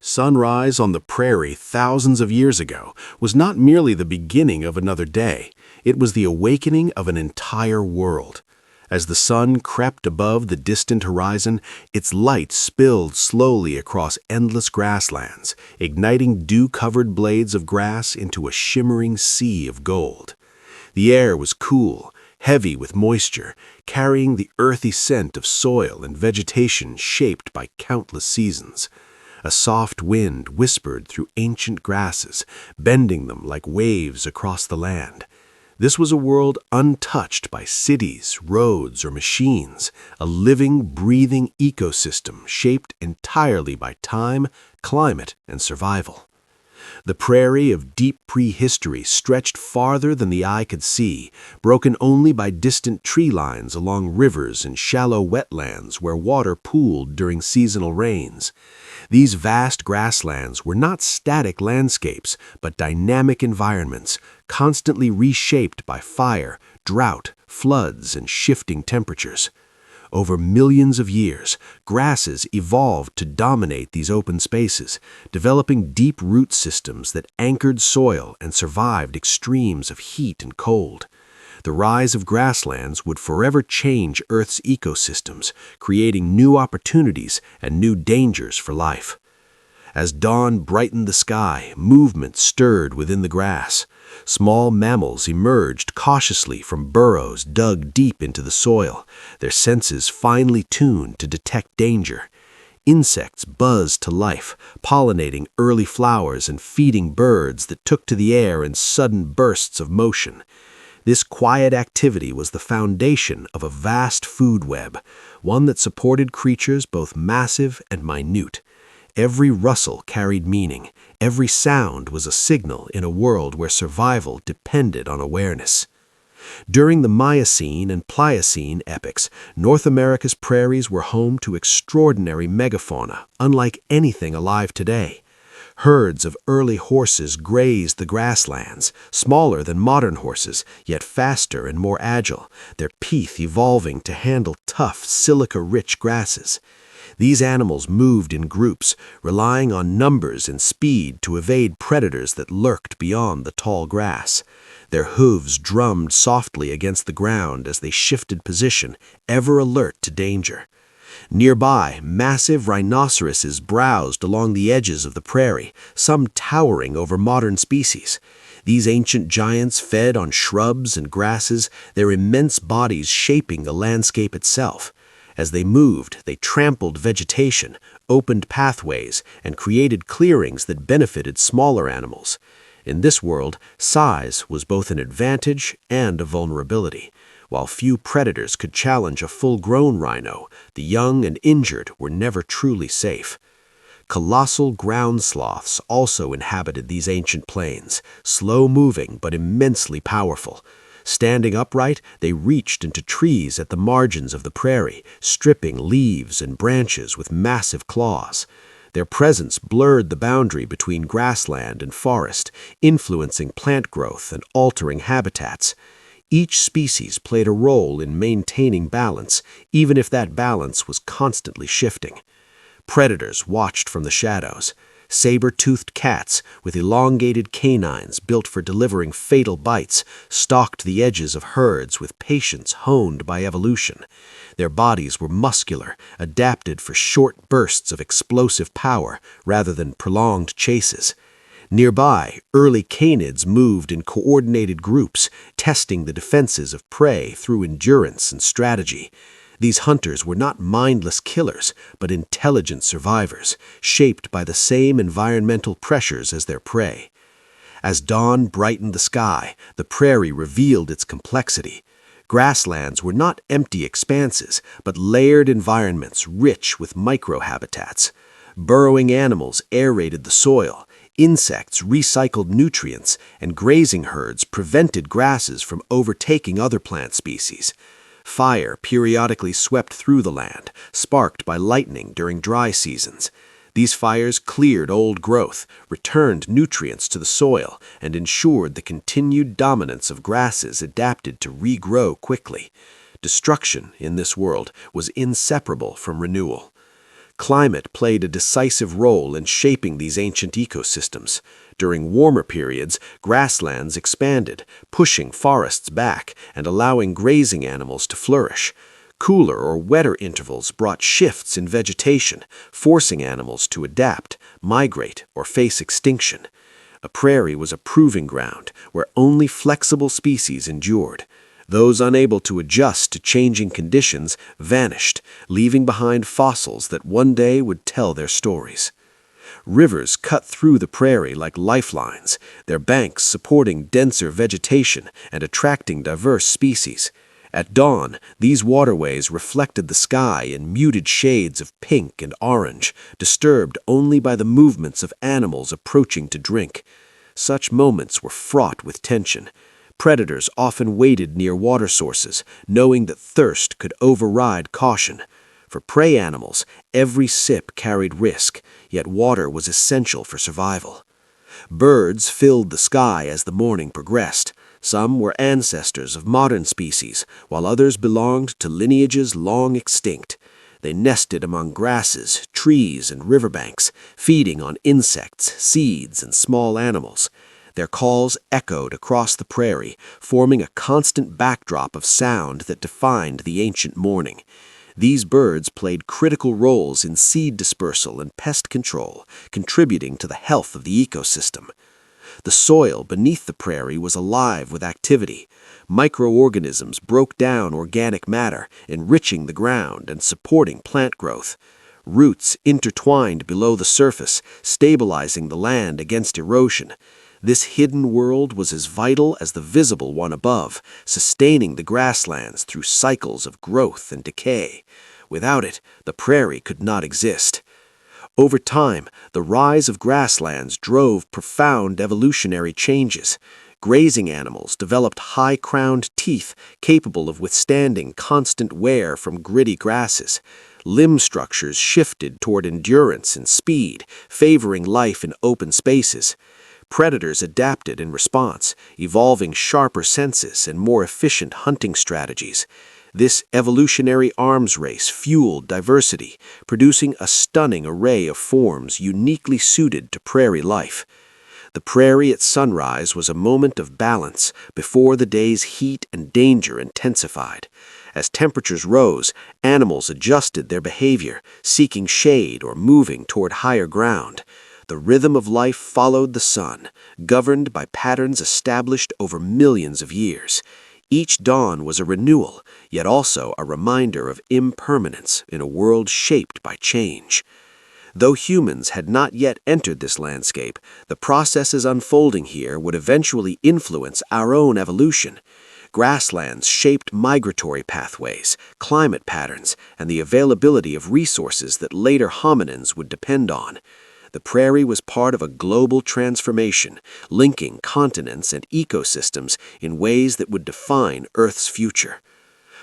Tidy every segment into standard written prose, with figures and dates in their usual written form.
Sunrise on the prairie thousands of years ago was not merely the beginning of another day, it was the awakening of an entire world. As the sun crept above the distant horizon, its light spilled slowly across endless grasslands, igniting dew-covered blades of grass into a shimmering sea of gold. The air was cool, heavy with moisture, carrying the earthy scent of soil and vegetation shaped by countless seasons. A soft wind whispered through ancient grasses, bending them like waves across the land. This was a world untouched by cities, roads, or machines, a living, breathing ecosystem shaped entirely by time, climate, and survival. The prairie of deep prehistory stretched farther than the eye could see, broken only by distant tree lines along rivers and shallow wetlands where water pooled during seasonal rains. These vast grasslands were not static landscapes, but dynamic environments, constantly reshaped by fire, drought, floods, and shifting temperatures. Over millions of years, grasses evolved to dominate these open spaces, developing deep root systems that anchored soil and survived extremes of heat and cold. The rise of grasslands would forever change Earth's ecosystems, creating new opportunities and new dangers for life. As dawn brightened the sky, movement stirred within the grass. Small mammals emerged cautiously from burrows dug deep into the soil, their senses finely tuned to detect danger. Insects buzzed to life, pollinating early flowers and feeding birds that took to the air in sudden bursts of motion. This quiet activity was the foundation of a vast food web, one that supported creatures both massive and minute. Every rustle carried meaning. Every sound was a signal in a world where survival depended on awareness. During the Miocene and Pliocene epochs, North America's prairies were home to extraordinary megafauna, unlike anything alive today. Herds of early horses grazed the grasslands, smaller than modern horses, yet faster and more agile, their teeth evolving to handle tough, silica-rich grasses. These animals moved in groups, relying on numbers and speed to evade predators that lurked beyond the tall grass. Their hooves drummed softly against the ground as they shifted position, ever alert to danger. Nearby, massive rhinoceroses browsed along the edges of the prairie, some towering over modern species. These ancient giants fed on shrubs and grasses, their immense bodies shaping the landscape itself. As they moved, they trampled vegetation, opened pathways, and created clearings that benefited smaller animals. In this world, size was both an advantage and a vulnerability. While few predators could challenge a full-grown rhino, the young and injured were never truly safe. Colossal ground sloths also inhabited these ancient plains, slow-moving but immensely powerful. Standing upright, they reached into trees at the margins of the prairie, stripping leaves and branches with massive claws. Their presence blurred the boundary between grassland and forest, influencing plant growth and altering habitats. Each species played a role in maintaining balance, even if that balance was constantly shifting. Predators watched from the shadows. Saber-toothed cats, with elongated canines built for delivering fatal bites, stalked the edges of herds with patience honed by evolution. Their bodies were muscular, adapted for short bursts of explosive power rather than prolonged chases. Nearby, early canids moved in coordinated groups, testing the defenses of prey through endurance and strategy. These hunters were not mindless killers, but intelligent survivors, shaped by the same environmental pressures as their prey. As dawn brightened the sky, the prairie revealed its complexity. Grasslands were not empty expanses, but layered environments rich with microhabitats. Burrowing animals aerated the soil, insects recycled nutrients, and grazing herds prevented grasses from overtaking other plant species. Fire periodically swept through the land, sparked by lightning during dry seasons. These fires cleared old growth, returned nutrients to the soil, and ensured the continued dominance of grasses adapted to regrow quickly. Destruction in this world was inseparable from renewal. Climate played a decisive role in shaping these ancient ecosystems. During warmer periods, grasslands expanded, pushing forests back and allowing grazing animals to flourish. Cooler or wetter intervals brought shifts in vegetation, forcing animals to adapt, migrate, or face extinction. A prairie was a proving ground where only flexible species endured. Those unable to adjust to changing conditions vanished, leaving behind fossils that one day would tell their stories. Rivers cut through the prairie like lifelines, their banks supporting denser vegetation and attracting diverse species. At dawn, these waterways reflected the sky in muted shades of pink and orange, disturbed only by the movements of animals approaching to drink. Such moments were fraught with tension. Predators often waited near water sources, knowing that thirst could override caution. For prey animals, every sip carried risk, yet water was essential for survival. Birds filled the sky as the morning progressed. Some were ancestors of modern species, while others belonged to lineages long extinct. They nested among grasses, trees, and riverbanks, feeding on insects, seeds, and small animals. Their calls echoed across the prairie, forming a constant backdrop of sound that defined the ancient morning. These birds played critical roles in seed dispersal and pest control, contributing to the health of the ecosystem. The soil beneath the prairie was alive with activity. Microorganisms broke down organic matter, enriching the ground and supporting plant growth. Roots intertwined below the surface, stabilizing the land against erosion. This hidden world was as vital as the visible one above, sustaining the grasslands through cycles of growth and decay. Without it, the prairie could not exist. Over time, the rise of grasslands drove profound evolutionary changes. Grazing animals developed high-crowned teeth capable of withstanding constant wear from gritty grasses. Limb structures shifted toward endurance and speed, favoring life in open spaces. Predators adapted in response, evolving sharper senses and more efficient hunting strategies. This evolutionary arms race fueled diversity, producing a stunning array of forms uniquely suited to prairie life. The prairie at sunrise was a moment of balance before the day's heat and danger intensified. As temperatures rose, animals adjusted their behavior, seeking shade or moving toward higher ground. The rhythm of life followed the sun, governed by patterns established over millions of years. Each dawn was a renewal, yet also a reminder of impermanence in a world shaped by change. Though humans had not yet entered this landscape, the processes unfolding here would eventually influence our own evolution. Grasslands shaped migratory pathways, climate patterns, and the availability of resources that later hominins would depend on. The prairie was part of a global transformation, linking continents and ecosystems in ways that would define Earth's future.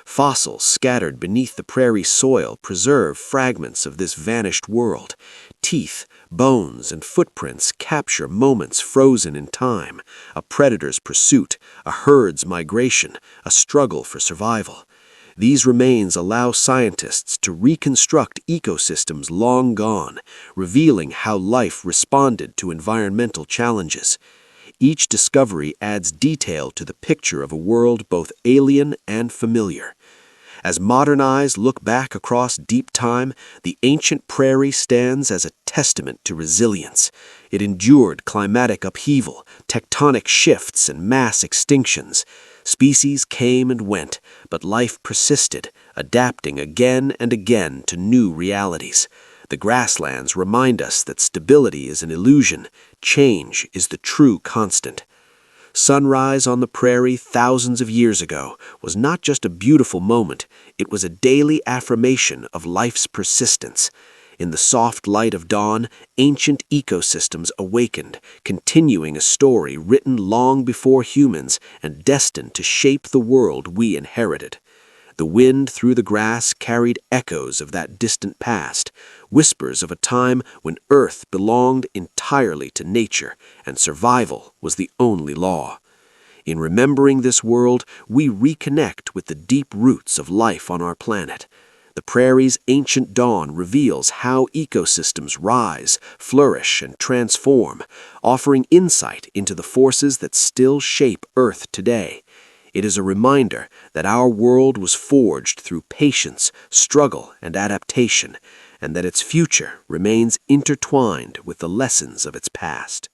Fossils scattered beneath the prairie soil preserve fragments of this vanished world. Teeth, bones, and footprints capture moments frozen in time, a predator's pursuit, a herd's migration, a struggle for survival. These remains allow scientists to reconstruct ecosystems long gone, revealing how life responded to environmental challenges. Each discovery adds detail to the picture of a world both alien and familiar. As modern eyes look back across deep time, the ancient prairie stands as a testament to resilience. It endured climatic upheaval, tectonic shifts, and mass extinctions. Species came and went, but life persisted, adapting again and again to new realities. The grasslands remind us that stability is an illusion, change is the true constant. Sunrise on the prairie thousands of years ago was not just a beautiful moment, it was a daily affirmation of life's persistence. In the soft light of dawn, ancient ecosystems awakened, continuing a story written long before humans and destined to shape the world we inherited. The wind through the grass carried echoes of that distant past, whispers of a time when Earth belonged entirely to nature and survival was the only law. In remembering this world, we reconnect with the deep roots of life on our planet. The prairie's ancient dawn reveals how ecosystems rise, flourish, and transform, offering insight into the forces that still shape Earth today. It is a reminder that our world was forged through patience, struggle, and adaptation, and that its future remains intertwined with the lessons of its past.